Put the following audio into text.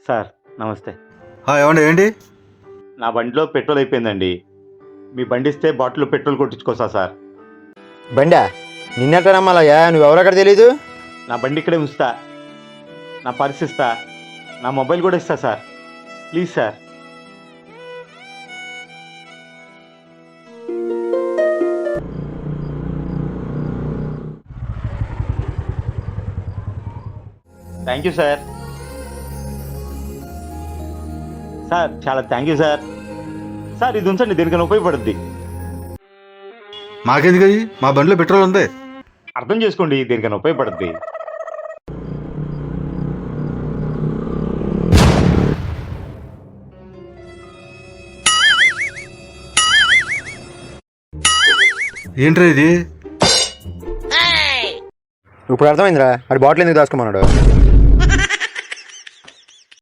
Sir నమస్తే. ఏమండి ఏంటి? నా బండిలో పెట్రోల్ అయిపోయిందండి. మీ బండి ఇస్తే బాటిల్లో పెట్రోల్ కొట్టించుకోసా సార్. బండా నిన్నట్ట నమ్మాలయ్యా, నువ్వెవరక్కడ తెలీదు. నా బండి ఇక్కడే ఉంచుతా, నా పర్స్ ఇస్తా, నా మొబైల్ కూడా ఇస్తా sir. Please sir. Thank you sir. Sir చాలా థ్యాంక్ యూ సార్. సార్ ఇది ఉంచండి, దేనికైనా ఉపయోగపడుద్ది. మాకెందుకు అది? మా బండిలో పెట్రోల్ ఉంది. అర్థం చేసుకోండి, దేనికైనా ఉపయోగపడుద్ది. ఏంట్రా ఇది? ఇప్పుడు అర్థమైందిరా, అది బాటిల్ ఎందుకు దాచుకోమన్నాడు.